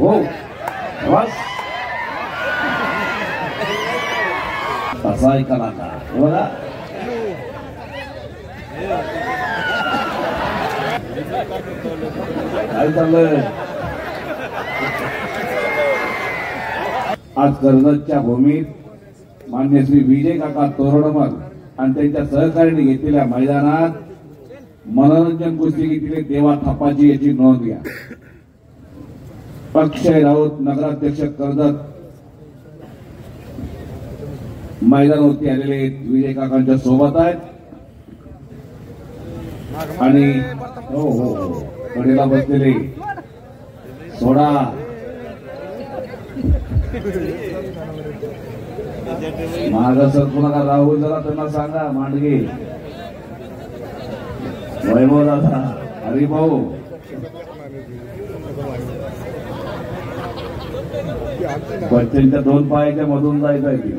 हो बस असा कलाकार बघा काय चाललंय आज कर्जतच्या भूमीत मान्य श्री विजय काका तोरडमल आणि त्यांच्या सहकार्याने घेतलेल्या मैदानात मनोरंजन कुस्ती घेतलेले देवा थापाची याची नोंद घ्या. अक्षय राऊत नगराध्यक्ष कर्जत मैदानावरती आलेले विजय काकांच्या सोबत आहेत आणि हो हो हो कडेला बसलेले सोडा माझा सरकू नका राहुल जरा त्यांना सांगा मांडगे वैभव दादा हरिभाऊ बच्चनच्या 2 पायाच्या मधून जायचं आहे की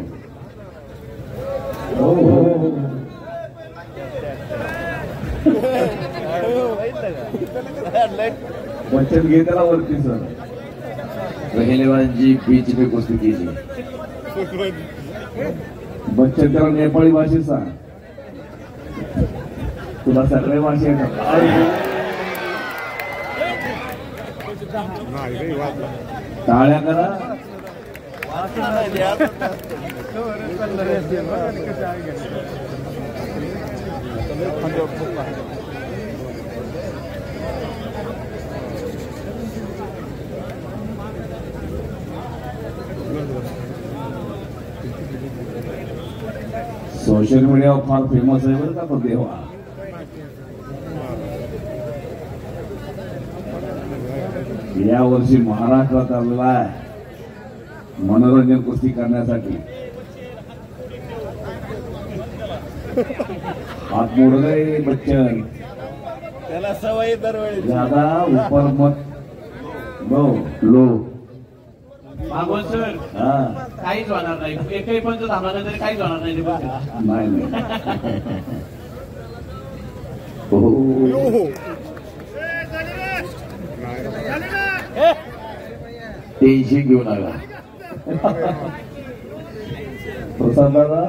हो हो बच्चन घे त्याला वरती सर पहलवानजी बीच पे कुस्ती कीजिए. बच्चन त्याला नेपाळी भाषेत सांग तुला सगळे भाषा येतात. टाळ्या करा सोशल मीडियावर फार फेमस आहे बरं का तो देवा. या वर्षी महाराष्ट्रात आलेला आहे मनोरंजन कुस्ती करण्यासाठी. हात मोडले बच्चन त्याला सवय दरवेळी ज्यादा ऊपर मत लो मागून सर हा काहीच होणार नाही. एकही पंच थांबला तरी काहीच होणार नाही. नाही हो टेन्शन घेऊ नका. प्रसाद दादा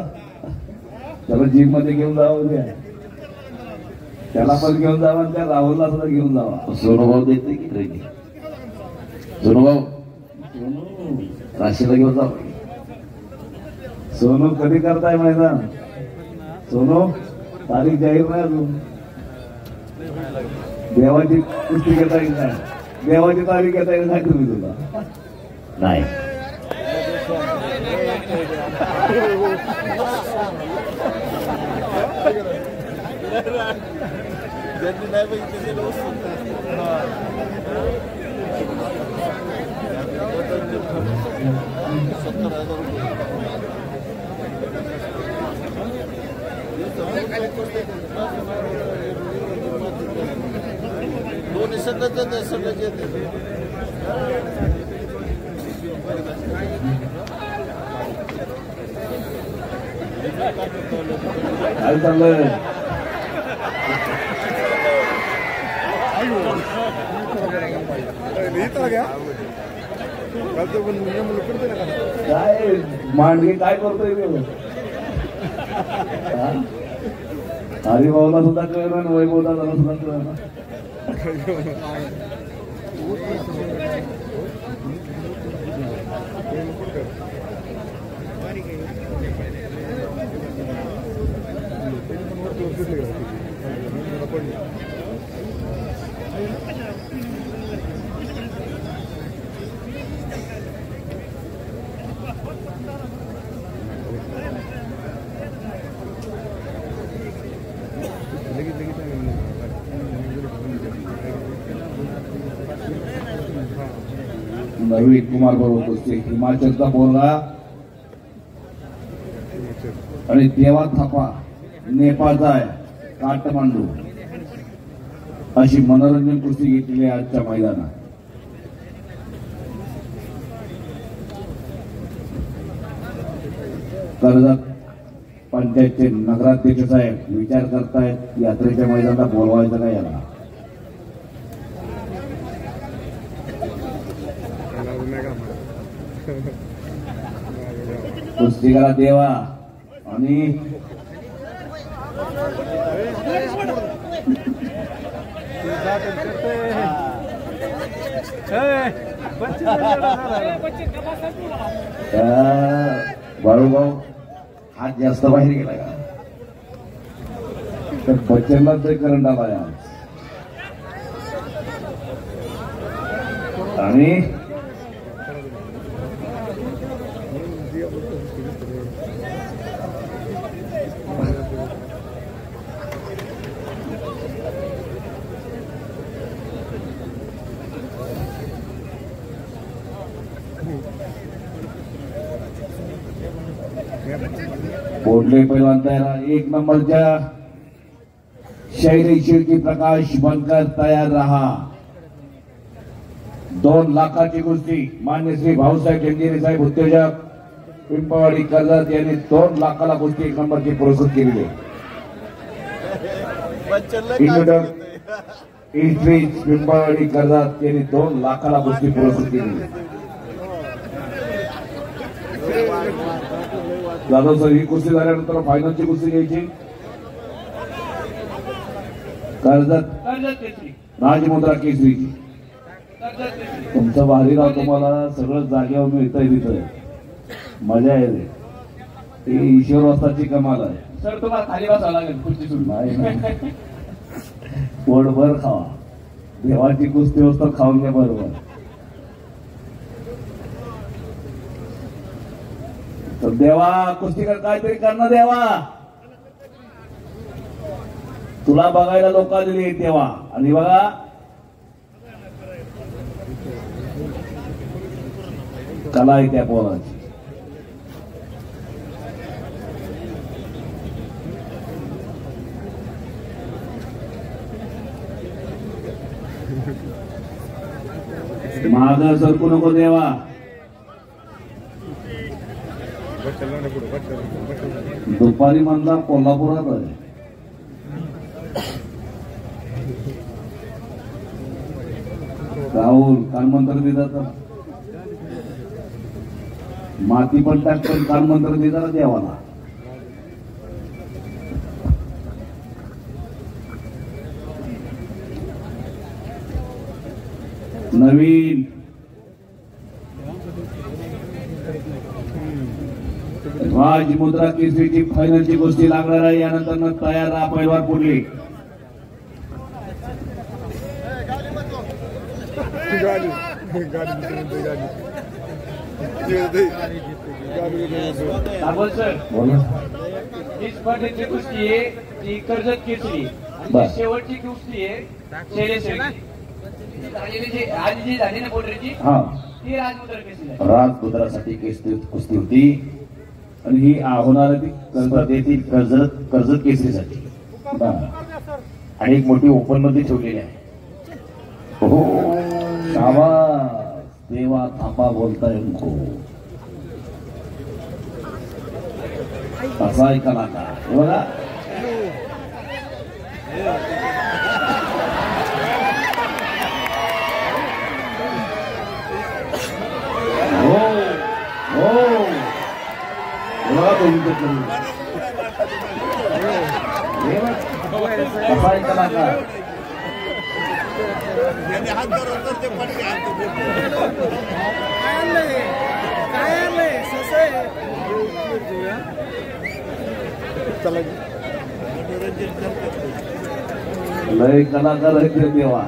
त्याला जिम मध्ये घेऊन जावं द्या त्याला पण घेऊन जावा आणि त्या राहुलला सुद्धा घेऊन जावा. सोनूभाऊ देते की ट्रेनिंग. सोनूभाऊ राशीला घेऊन जा. सोनू कधी करताय मैदान. सोनू तारीख जाहीर नाही अजून. देवाची कुस्ती घेता येईल नाही. देवाची तारीख घेता येईल नाही तुम्ही तुला नाही. दोन्ही संघाचे येते. काय चाललंय काय मांडगे काय करतोय हरिभाऊला सुद्धा कळलं आणि वैभव दादाला सुद्धा कळलं. नवीन कुमार बरोबर कुस्ती हिमाचलचा बोरगा आणि देवा थापा नेपाळचा आहे काठमांडू अशी मनोरंजन कुस्ती घेतलेली आहे आजच्या मैदानात. कर्जत पंचायतचे नगराध्यक्ष साहेब विचार करतायत यात्रेच्या मैदानाला बोलवायचं का याला. कुस्ती करा देवा आणि बाळूभाऊ हात जास्त बाहेर गेला का तर बच्चनला ते करंट आला आज आणि बोडले पैलवान तयार एक नंबरच्या शैली शिर्की प्रकाश बनकर तयार रहा 2 लाखाची कुस्ती मान्य श्री भाऊसाहेब जंजिरे साहेब उद्योजक पिंपळवाडी कर्जत यांनी 2 लाखाला कुस्ती 1 नंबरची पुरस्कृत केलेली पिंपळवाडी कर्जत यांनी 2 लाखाला कुस्ती पुरस्कृत केलेली जाधव सर ही कुस्ती झाल्यानंतर फायनलची कुस्ती घ्यायची कर्जत राजमुद्रा केसरीची तुमचं भारी राव तुम्हाला सगळं जागेवर मिळतंय तिथं मजा आहे ती ईश्वरवास्ताची कमाल आहे सर तुम्हाला खाली बसावं लागेल कुस्ती सुरू नाही पोटभर खावा देवाची कुस्ती असतं खाऊन घ्या बरोबर तर देवा कुस्ती कर काहीतरी करणं देवा तुला बघायला लोक दिली तेव्हा आणि बघा कला आहे त्या पोराची मागं सरकू नको देवा दुपारी म्हणला कोल्हापुरात आहे राहुल कानमंत्र दिला माती पण टाकतो कानमंत्र दिला देवाला नवीन राजमुद्रा केसरीची फायनलची गोष्टी लागणार आहे यानंतर तयार राहा पैलवान पुढली सर बोला ही स्पर्धेची कुस्ती आहे ती कर्जत केसरी आणि बर. जी शेवटची कुस्ती आहे शैलेश आधी जी झाली ना बोर्डरची हा ती राजमुद्रा केसरी आहे. राजमुद्रासाठी कुस्ती होती आणि ही होणार ती स्पर्धेतील कर्जत केसरीसाठी बरं. आणि एक मोठी ओपन मध्ये ठेवलेली आहे हो शाबास देवा थापा बोलताय उनको असा एक कलाकार हे बघा हो हो बघा तुमचं असा एक कलाकार लय कलाकार आहेत ते देवा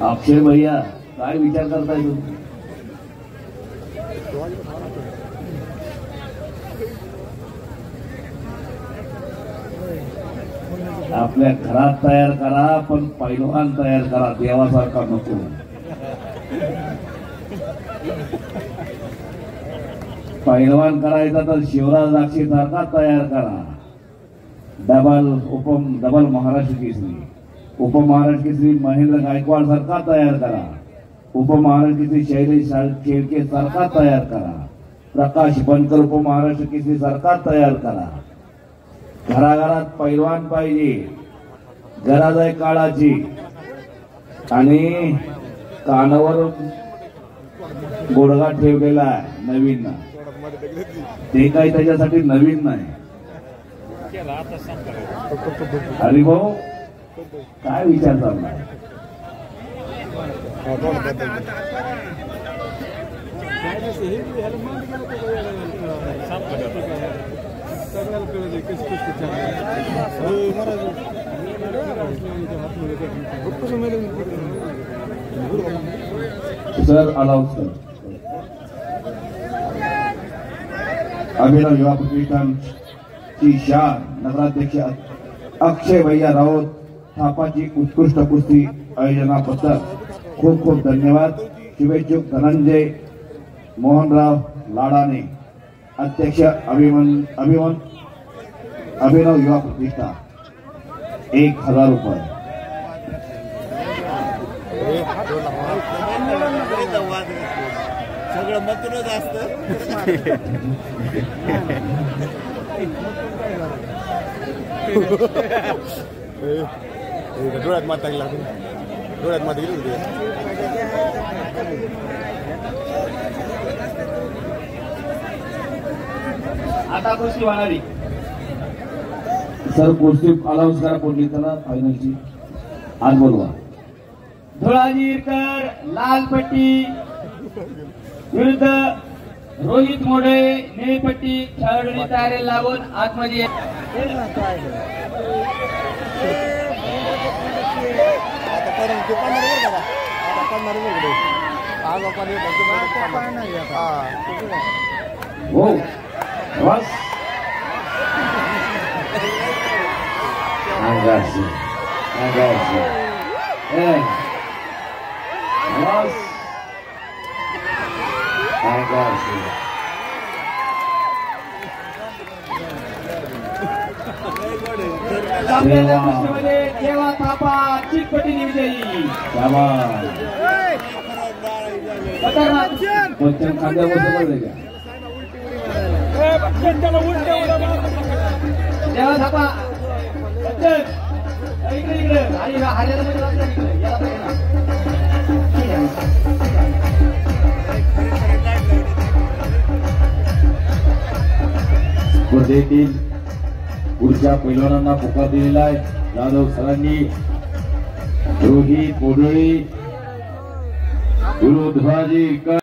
अक्षय भैया काय विचार करताय तुम्ही आपल्या घरात तयार करा पण पैलवान तयार करा देवासारखा नको पैलवान करायचा तर शिवराज दाक्षी सारखा तयार करा डबल महाराष्ट्र केसरी उपमहाराष्ट्र केसरी महेंद्र गायकवाड सारखा तयार करा उपमहाराष्ट्र केसरी शैलेश शेळके सारखा तयार करा प्रकाश बनकर उपमहाराष्ट्र केसरी सारखा तयार करा घराघरात पैलवान पाहिजे गरज आहे काळाची आणि कानावर गोडगा ठेवलेला आहे नवीन ना, ते काही त्याच्यासाठी नवीन नाही. हरिभाऊ काय विचार चाललाय? सर अनाउन्स कर. अभिनव युवा प्रतिष्ठानची शान नगराध्यक्ष अक्षय भैया राऊत थापाची उत्कृष्ट कुस्ती आयोजनाबद्दल खूप खूप धन्यवाद. शुभेच्छुक धनंजय मोहनराव लाडाने, अध्यक्ष अभिनव युवा प्रतिष्ठान 1000 रुपये. सगळं मतूनच असतं. डोळ्यात मात टाकला, डोळ्यात मात गेली होती. आता कुस्ती होणारी. सर कुस्ती अनाउन्स करा कोणी त्याला फायनलची आज बोलवा. धुळाजीरकर लाल पट्टी विरुद्ध रोहित मोडे निळी पट्टी. खेळाडूंनी तयारी लावून आतमध्ये हो बस Angasi. Bos. Angasi. आपल्याला कुस्तीमध्ये देवा थापा चितपटीने विजयी. बच्चन खांद्या बसवलं देवा थापा इकडे आणि स्पर्धेतील पुढच्या पैलवानांना पुकार दिलेला आहे. जाधव सरांनी रोहित कोडळी विरोध